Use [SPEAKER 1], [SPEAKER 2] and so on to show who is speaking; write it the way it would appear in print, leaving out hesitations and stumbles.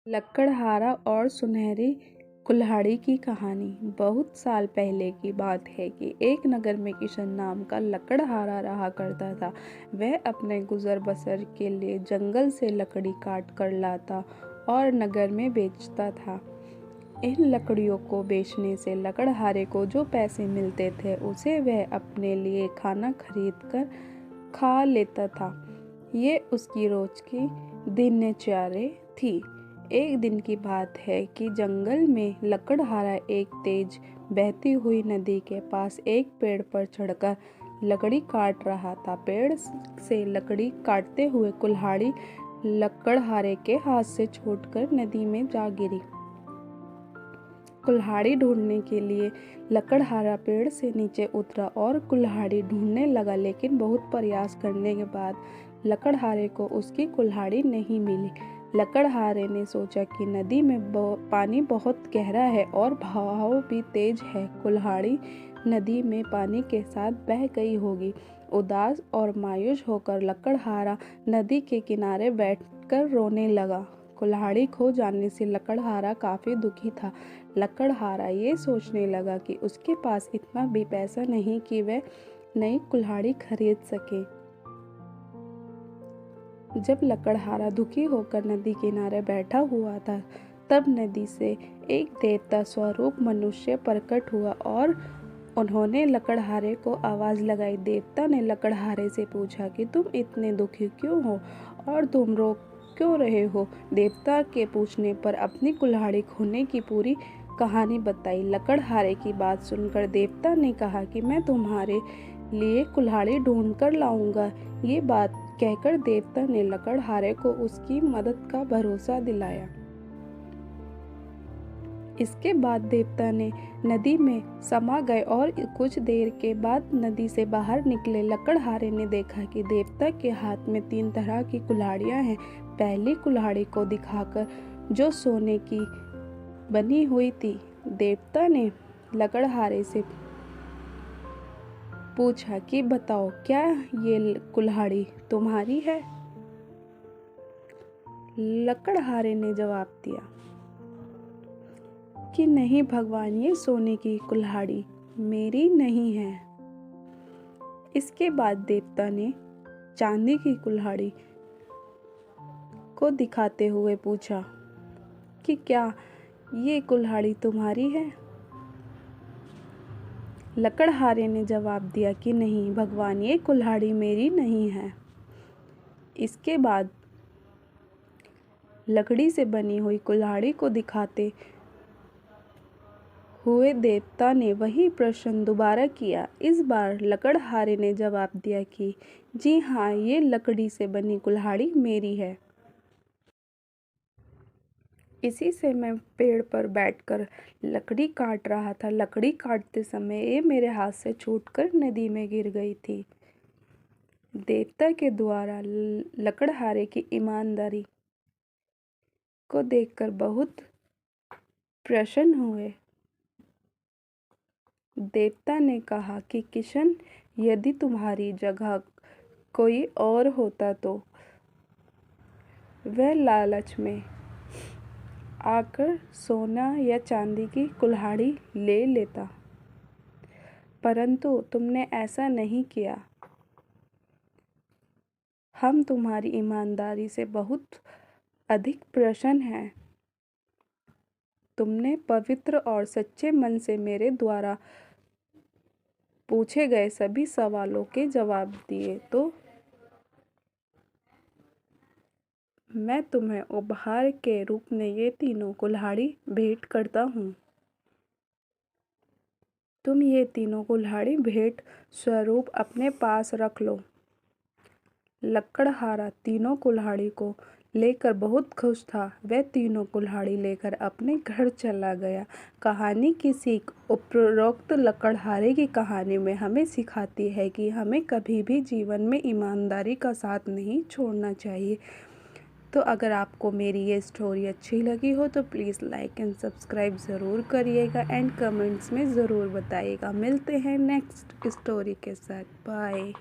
[SPEAKER 1] लकड़हारा और सुनहरी कुल्हाड़ी की कहानी। बहुत साल पहले की बात है कि एक नगर में किशन नाम का लकड़हारा रहा करता था। वह अपने गुजर बसर के लिए जंगल से लकड़ी काट कर लाता और नगर में बेचता था। इन लकड़ियों को बेचने से लकड़हारे को जो पैसे मिलते थे उसे वह अपने लिए खाना खरीद कर खा लेता था। ये उसकी रोज की दिनचर्या थी। एक दिन की बात है कि जंगल में लकड़हारा एक तेज बहती हुई नदी के पास एक पेड़ पर चढ़कर लकड़ी काट रहा था। पेड़ से लकड़ी काटते हुए कुल्हाड़ी लकड़हारे के हाथ से छूटकर नदी में जा गिरी। कुल्हाड़ी ढूंढने के लिए लकड़हारा पेड़ से नीचे उतरा और कुल्हाड़ी ढूंढने लगा, लेकिन बहुत प्रयास करने के बाद लकड़हारे को उसकी कुल्हाड़ी नहीं मिली। लकड़हारे ने सोचा कि नदी में पानी बहुत गहरा है और बहाव भी तेज है। कुल्हाड़ी नदी में पानी के साथ बह गई होगी। उदास और मायूस होकर लकड़हारा नदी के किनारे बैठकर रोने लगा। कुल्हाड़ी खो जाने से लकड़हारा काफ़ी दुखी था। लकड़हारा ये सोचने लगा कि उसके पास इतना भी पैसा नहीं कि वह नई कुल्हाड़ी खरीद सके। जब लकड़हारा दुखी होकर नदी किनारे बैठा हुआ था, तब नदी से एक देवता स्वरूप मनुष्य प्रकट हुआ और उन्होंने लकड़हारे को आवाज़ लगाई। देवता ने लकड़हारे से पूछा कि तुम इतने दुखी क्यों हो और तुम रो क्यों रहे हो। देवता के पूछने पर अपनी कुल्हाड़ी खोने की पूरी कहानी बताई। लकड़हारे की बात सुनकर देवता ने कहा कि मैं तुम्हारे लिए कुल्हाड़ी ढूंढ कर लाऊंगा। ये बात कहकर देवता ने लकड़हारे को उसकी मदद का भरोसा दिलाया। इसके बाद देवता ने नदी में समा गए और कुछ देर के बाद नदी से बाहर निकले। लकड़हारे ने देखा कि देवता के हाथ में 3 तरह की कुल्हाड़ियां हैं। पहली कुल्हाड़ी को दिखाकर जो सोने की बनी हुई थी, देवता ने लकड़हारे से पूछा कि बताओ, क्या ये कुल्हाड़ी तुम्हारी है? लकड़हारे ने जवाब दिया कि नहीं भगवान, ये सोने की कुल्हाड़ी मेरी नहीं है। इसके बाद देवता ने चांदी की कुल्हाड़ी को दिखाते हुए पूछा कि क्या ये कुल्हाड़ी तुम्हारी है? लकड़हारे ने जवाब दिया कि नहीं भगवान, ये कुल्हाड़ी मेरी नहीं है। इसके बाद लकड़ी से बनी हुई कुल्हाड़ी को दिखाते हुए देवता ने वही प्रश्न दोबारा किया। इस बार लकड़हारे ने जवाब दिया कि जी हाँ, ये लकड़ी से बनी कुल्हाड़ी मेरी है। इसी से मैं पेड़ पर बैठकर लकड़ी काट रहा था। लकड़ी काटते समय ये मेरे हाथ से छूटकर नदी में गिर गई थी। देवता के द्वारा लकड़हारे की ईमानदारी को देखकर बहुत प्रसन्न हुए। देवता ने कहा कि किशन, यदि तुम्हारी जगह कोई और होता तो वह लालच में आकर सोना या चांदी की कुल्हाड़ी ले लेता, परंतु तुमने ऐसा नहीं किया। हम तुम्हारी ईमानदारी से बहुत अधिक प्रसन्न हैं। तुमने पवित्र और सच्चे मन से मेरे द्वारा पूछे गए सभी सवालों के जवाब दिए, तो मैं तुम्हें उपहार के रूप में ये तीनों कुल्हाड़ी भेंट करता हूँ। तुम ये तीनों कुल्हाड़ी भेंट स्वरूप अपने पास रख लो। लकड़हारा तीनों कुल्हाड़ी को लेकर बहुत खुश था। वह तीनों कुल्हाड़ी लेकर अपने घर चला गया। कहानी की सीख उपरोक्त लकड़हारे की कहानी में हमें सिखाती है कि हमें कभी भी जीवन में ईमानदारी का साथ नहीं छोड़ना चाहिए। तो अगर आपको मेरी ये स्टोरी अच्छी लगी हो तो प्लीज़ लाइक एंड सब्सक्राइब ज़रूर करिएगा एंड कमेंट्स में ज़रूर बताइएगा। मिलते हैं नेक्स्ट स्टोरी के साथ। बाय।